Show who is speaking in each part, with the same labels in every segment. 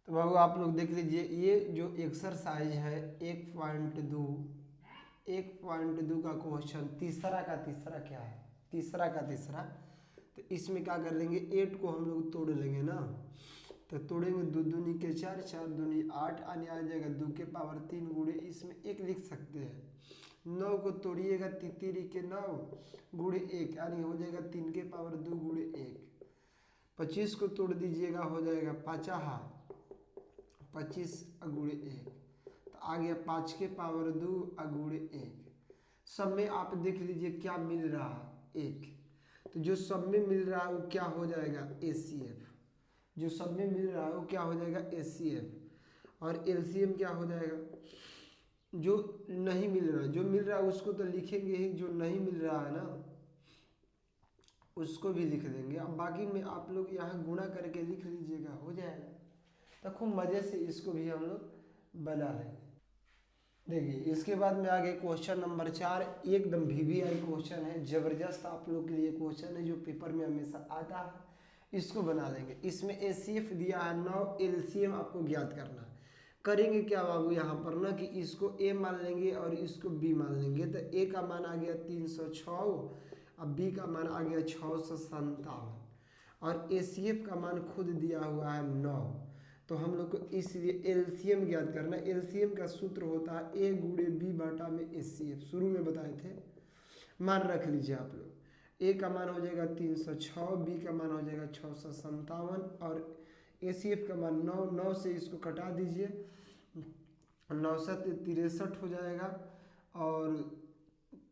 Speaker 1: तो बाबू आप लोग देख लीजिए, ये जो एक्सरसाइज है 1.2 का क्वेश्चन तीसरा का तीसरा क्या है, तीसरा का तीसरा। तो इसमें क्या कर लेंगे, 8 को हम लोग तोड़ लेंगे ना। तो तोड़ेंगे, दो दूनी के चार, चार दूनी 8, आने आ जाएगा 2 के पावर 3 गुणे इसमें 1 लिख सकते हैं। 9 को तोड़िएगा, तितीरी के 9 गुणे 1 यानी हो जाएगा 3 के पावर 2 गुणे 1। 25 को तोड़ दीजिएगा, हो जाएगा 25 गुणे 1। तो आ गया 5 के पावर 2 गुणे 1। सब में आप देख लीजिए क्या मिल रहा है, 1। तो जो सब में मिल रहा है वो क्या हो जाएगा, ACF। जो सब में मिल रहा है वो क्या हो जाएगा, ACF। और LCM क्या हो जाएगा, जो नहीं मिल रहा, जो मिल रहा है उसको तो लिखेंगे ही, जो नहीं मिल रहा है ना उसको भी लिख देंगे। अब बाकी में आप लोग यहाँ गुणा करके लिख लीजिएगा, हो जाएगा। तो खूब मज़े से इसको भी हम लोग बना लेंगे। देखिए इसके बाद में आगे क्वेश्चन नंबर 4, एकदम VVI क्वेश्चन है, जबरदस्त आप लोग के लिए क्वेश्चन है, जो पेपर में हमेशा आता है। इसको बना लेंगे। इसमें ACF दिया है 9, LCM आपको ज्ञात करना है। करेंगे क्या बाबू यहाँ पर ना, कि इसको A मान लेंगे और इसको B मान लेंगे। तो A का मान आ गया 306, अब B का मान आ गया 657, और ACF का मान खुद दिया हुआ है 9। तो हम लोग को इसलिए LCM ज्ञात करना है। LCM का सूत्र होता है A गुणे B बटा में ACF, शुरू में बताए थे। मान रख लीजिए आप लोग, A का मान हो जाएगा 306, B का मान हो जाएगा 657, और ACF का मान 9। 9 से इसको कटा दीजिए, 9 7 63 हो जाएगा, और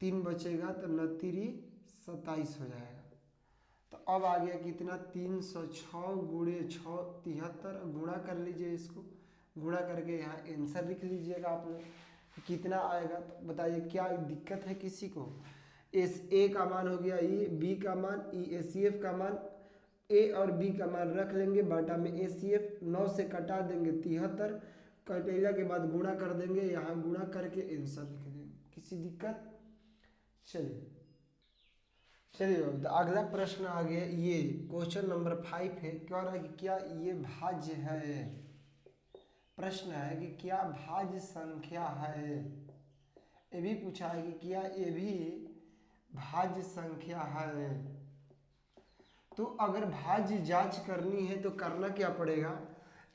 Speaker 1: 3 बचेगा तो 9 3 27 हो जाएगा। तो अब आ गया कितना, 306 गुणे 6 73। गुणा कर लीजिए, इसको गुणा करके यहाँ आंसर लिख लीजिएगा आप लोग कितना आएगा। तो बताइए क्या दिक्कत है किसी को। इस A का मान हो गया E, B का मान E, ACF का मान A और B का मान रख लेंगे बाटा में ACF। 9 से कटा देंगे 73, कटेला के बाद गुणा कर देंगे, यहाँ गुणा करके आंसर लिख देंगे। किसी दिक्कत। चलिए चलिए बाबू, तो अगला प्रश्न आ गया, ये क्वेश्चन नंबर 5 है। क्या रहा है कि क्या ये भाज्य है। प्रश्न है कि क्या भाज्य संख्या है। ये भी पूछा है कि क्या ये भी भाज्य संख्या है। तो अगर भाज्य जांच करनी है तो करना क्या पड़ेगा,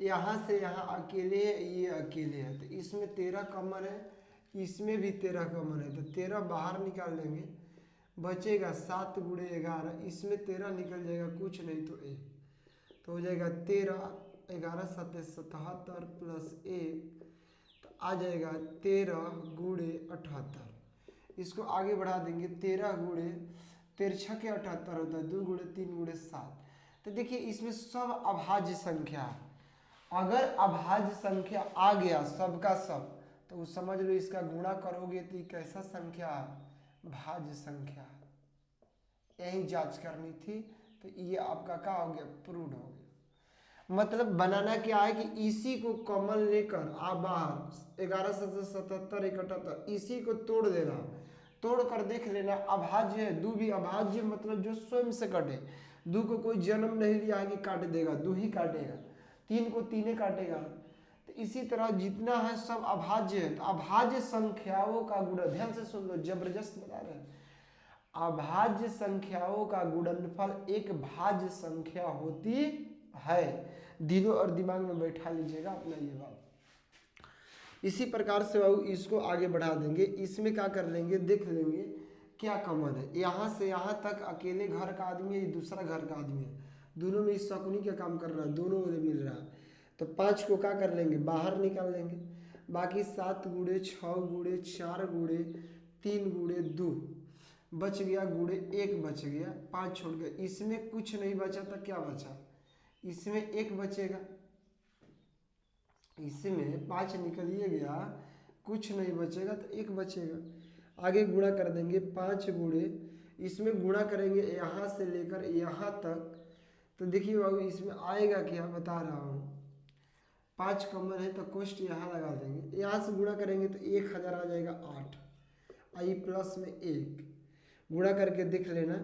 Speaker 1: यहाँ से यहाँ अकेले है, ये अकेले है, तो इसमें 13 कॉमन है, इसमें भी 13 कॉमन है, तो 13 बाहर निकाल लेंगे, बचेगा 7 गुणे 11, इसमें 13 निकल जाएगा, कुछ नहीं तो 1, तो हो जाएगा 13, 11 7 77 प्लस 1, तो आ जाएगा 13 गुणे 78। इसको आगे बढ़ा देंगे, 13 गुणे 13 के 78 होता है, 2 गुणे 3 गुणे 7। तो देखिए इसमें सब अभाज्य संख्या है। अगर अभाज्य संख्या आ गया सबका सब, तो वो समझ लो इसका गुणा करोगे तो ये कैसा संख्या है, भाज्य संख्या है। यही जांच करनी थी, तो ये आपका क्या हो गया, प्रूव हो गया। मतलब बनाना क्या है कि इसी को कॉमन लेकर आप बाहर 11 77 71, इसी को तोड़ देना, तोड़ कर देख लेना अभाज्य है। दो भी अभाज्य मतलब जो स्वयं से कटे, दो को कोई जन्म नहीं लिया है कि काट देगा, दो ही काटेगा, तीन को तीने काटेगा। तो इसी तरह जितना है सब अभाज्य है। तो अभाज्य संख्याओं का गुणा, ध्यान से सुन लो, जबरदस्त बता रहे हैं। अभाज्य संख्याओं का गुणनफल एक भाज्य संख्या होती है। दिलों और दिमाग में बैठा लीजिएगा अपना ये बात। इसी प्रकार से बाबू इसको आगे बढ़ा देंगे। इसमें क्या कर लेंगे, देख लेंगे क्या कॉमन है। यहाँ से यहाँ तक अकेले घर का आदमी है, दूसरा घर का आदमी है, दोनों में इस शकुनी का काम कर रहा है, दोनों में मिल रहा है। तो 5 को क्या कर लेंगे, बाहर निकाल लेंगे। बाकी 7 गुणे 6 गुणे 4 गुणे 3 गुणे 2 बच गया, गुणे 1 बच गया, 5 छोड़ गया। इसमें कुछ नहीं बचा तो क्या बचा, इसमें 1 बचेगा, इसमें 5 निकलिए गया, कुछ नहीं बचेगा तो 1 बचेगा। आगे गुणा कर देंगे, 5 गुणे, इसमें गुणा करेंगे यहाँ से लेकर यहाँ तक। तो देखिए बाबू इसमें आएगा क्या, बता रहा हूँ, 5 कॉमन है तो कोष्ट यहाँ लगा देंगे, यहाँ से गुणा करेंगे तो 1000 आ जाएगा 8, आई प्लस में 1, गुणा करके देख लेना,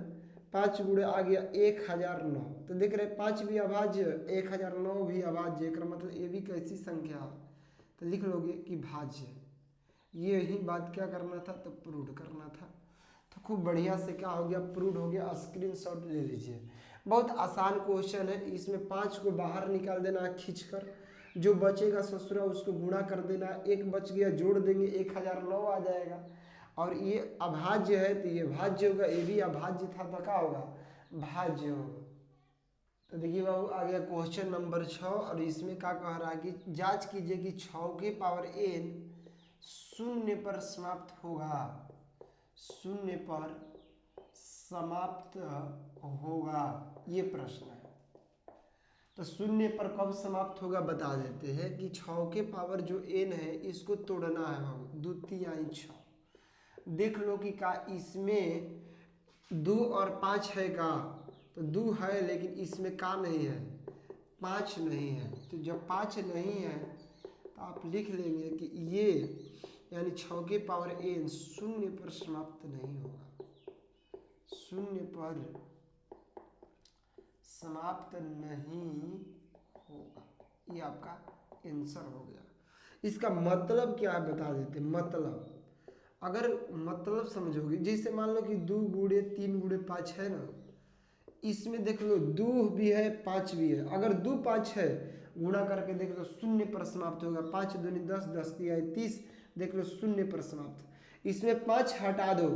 Speaker 1: 5 गुणे आ गया 1009। तो देख रहे 5 भी अभाज्य 1009 भी अभाज्य, एक मतलब ये भी कैसी संख्या है, तो लिख लोगे कि भाज्य। ये ही बात क्या करना था, तो प्रूव करना था। तो खूब बढ़िया से क्या हो गया, प्रूव हो गया। स्क्रीनशॉट ले लीजिए, बहुत आसान क्वेश्चन है। इसमें 5 को बाहर निकाल देना है खींचकर, जो बचेगा ससुरा उसको गुणा कर देना, एक बच गया जोड़ देंगे 1009 आ जाएगा। और ये अभाज्य है तो ये भाज्य होगा, ये भी अभाज्य था तो क्या होगा, भाज्य होगा। तो देखिए बाबू आ गया क्वेश्चन नंबर 6, और इसमें क्या कह रहा है कि जांच कीजिए कि 6 के पावर n शून्य पर समाप्त होगा, शून्य पर समाप्त होगा, ये प्रश्न है। तो शून्य पर कब समाप्त होगा बता देते हैं कि 6 के पावर जो n है इसको तोड़ना है बाबू, द्वितीयाई 6। देख लो कि का इसमें 2 और 5 है का, तो 2 है लेकिन इसमें का नहीं है, 5 नहीं है। तो जब 5 नहीं है तो आप लिख लेंगे कि ये यानी 6 के पावर n शून्य पर समाप्त नहीं होगा, शून्य पर समाप्त नहीं होगा। ये आपका आंसर हो गया। इसका मतलब क्या है बता देते। मतलब अगर मतलब समझोगे, जैसे मान लो कि 2 गुणे 3 गुणे 5 है ना, इसमें देख लो 2 भी है 5 भी है। अगर 2 5 है गुणा करके देख लो शून्य पर समाप्त होगा, 5 दूनी 10, 10 तिहाई 30, देख लो शून्य पर समाप्त। इसमें 5 हटा दो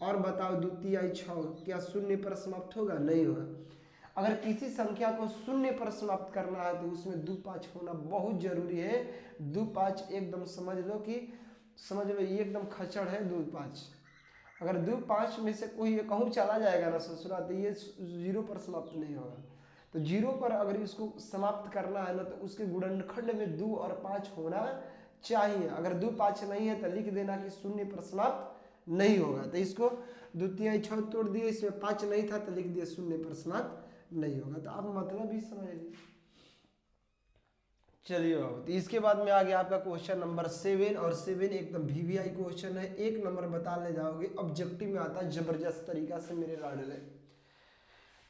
Speaker 1: और बताओ द्वितीयाई 6 क्या शून्य पर समाप्त होगा, नहीं होगा। अगर किसी संख्या को शून्य पर समाप्त करना है तो उसमें 2 5 होना बहुत जरूरी है। 2 5 एकदम समझ लो कि ये एकदम खच्चड़ है 2 5। अगर 2 5 में से कोई कहूँ चला जाएगा ना ससुरा, तो ये 0 पर समाप्त नहीं होगा। तो 0 पर अगर इसको समाप्त करना है ना तो उसके गुणनखंड में 2 और 5 होना चाहिए। अगर 2 5 नहीं है तो लिख देना कि शून्य पर समाप्त नहीं होगा। तो इसको द्वितीयाई 6 तोड़ दिए, इसमें 5 नहीं था तो लिख दिए शून्य पर समाप्त नहीं होगा। तो आप मतलब भी समझ लीजिए। चलिए बाबू, तो इसके बाद में आ गया आपका क्वेश्चन नंबर 7, और 7 एकदम वीवीआई क्वेश्चन है, 1 नंबर बता ले जाओगे, ऑब्जेक्टिव में आता है जबरदस्त तरीका से मेरे लाडले।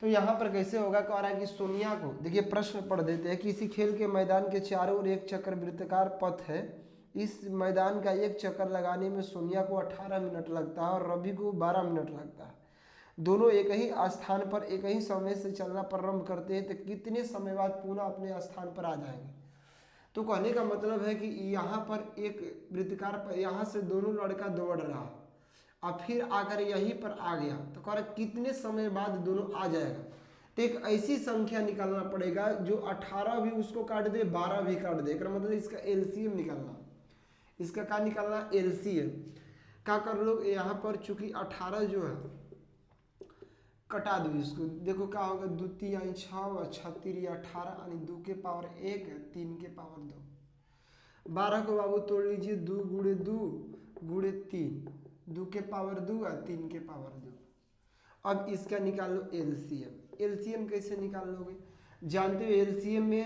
Speaker 1: तो यहाँ पर कैसे होगा, कह रहा है कि सोनिया को, देखिए प्रश्न पढ़ देते हैं। किसी खेल के मैदान के चारों ओर एक चक्कर वृत्ताकार पथ है, इस मैदान का एक चक्कर लगाने में सोनिया को 18 मिनट लगता है और रवि को 12 मिनट लगता है। दोनों एक ही स्थान पर एक ही समय से चलना प्रारंभ करते हैं, तो कितने समय बाद पुनः अपने स्थान पर आ जाएंगे। तो कहने का मतलब है कि यहाँ पर एक वृत्ताकार पर यहाँ से दोनों लड़का दौड़ रहा और फिर आकर यहीं पर आ गया, तो कह रहा कितने समय बाद दोनों आ जाएगा। तो एक ऐसी संख्या निकालना पड़ेगा जो 18 भी उसको काट दे, 12 भी काट दे, मतलब इसका एलसीएम निकालना। इसका क्या निकालना, एलसीएम। क्या कर लो, यहाँ पर चूंकि 18 जो है कटा दो इसको, देखो क्या होगा, द्वितीयाई 6 और 36 18 यानी 2 के पावर 1 3 के पावर 2। 12 को बाबू तोड़ लीजिए, 2 गुणे 2 गुणे 3, 2 के पावर 2 और 3 के पावर 2। अब इसका निकाल लो एलसीएम। एलसीएम कैसे निकाल लोगे, जानते हो एलसीएम में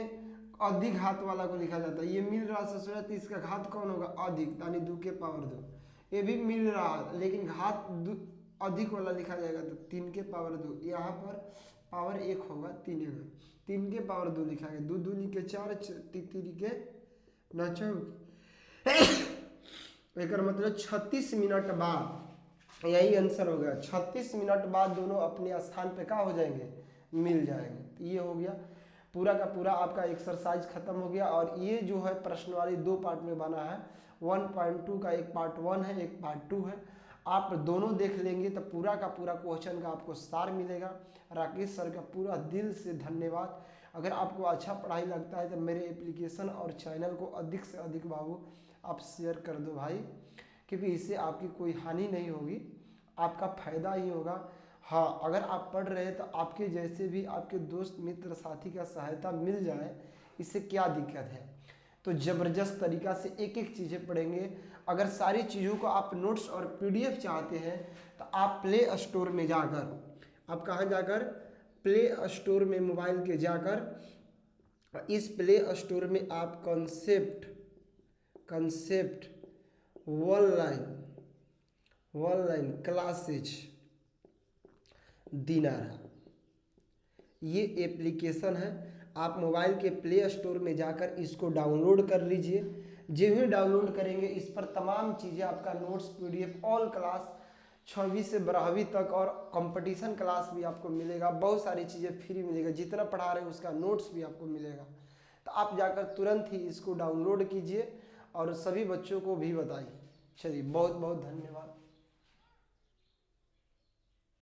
Speaker 1: अधिक घात वाला को लिखा जाता है। ये मिल रहा ससुरा, तो इसका घात कौन होगा, अधिक, यानी 2 के पावर 2। ये भी मिल रहा लेकिन घात अधिक वाला लिखा जाएगा, तो 3 के पावर 2। यहाँ पर पावर 1 होगा, 3 होगा, 3 के पावर 2 लिखा गया, 2 दूनी के 4, 3 के 9 एक मतलब 36 मिनट बाद, यही आंसर हो गया। 36 मिनट बाद दोनों अपने स्थान पे क्या हो जाएंगे, मिल जाएंगे। तो ये हो गया पूरा का पूरा आपका एक्सरसाइज खत्म हो गया। और ये जो है प्रश्नवाली 2 पार्ट में बना है, 1.2 का एक पार्ट 1 है, एक पार्ट 2 है। आप दोनों देख लेंगे तो पूरा का पूरा क्वेश्चन का आपको सार मिलेगा। राकेश सर का पूरा दिल से धन्यवाद। अगर आपको अच्छा पढ़ाई लगता है तो मेरे एप्लीकेशन और चैनल को अधिक से अधिक बाबू आप शेयर कर दो भाई, क्योंकि इससे आपकी कोई हानि नहीं होगी, आपका फायदा ही होगा। हाँ, अगर आप पढ़ रहे हैं तो आपके जैसे भी आपके दोस्त मित्र साथी का सहायता मिल जाए, इससे क्या दिक्कत है। तो ज़बरदस्त तरीका से एक एक चीज़ें पढ़ेंगे। अगर सारी चीज़ों को आप नोट्स और पीडीएफ चाहते हैं तो आप प्ले स्टोर में जाकर, आप कहाँ जाकर, प्ले स्टोर में मोबाइल के जाकर, इस प्ले स्टोर में आप कंसेप्ट ऑनलाइन क्लासेज दिनारा। ये एप्लीकेशन है, आप मोबाइल के प्ले स्टोर में जाकर इसको डाउनलोड कर लीजिए। जो ही डाउनलोड करेंगे इस पर तमाम चीज़ें, आपका नोट्स, पीडीएफ, ऑल क्लास 6वीं से 12वीं तक और कंपटीशन क्लास भी आपको मिलेगा। बहुत सारी चीज़ें फ्री मिलेगा, जितना पढ़ा रहे हैं उसका नोट्स भी आपको मिलेगा। तो आप जाकर तुरंत ही इसको डाउनलोड कीजिए और सभी बच्चों को भी बताइए। चलिए, बहुत बहुत धन्यवाद।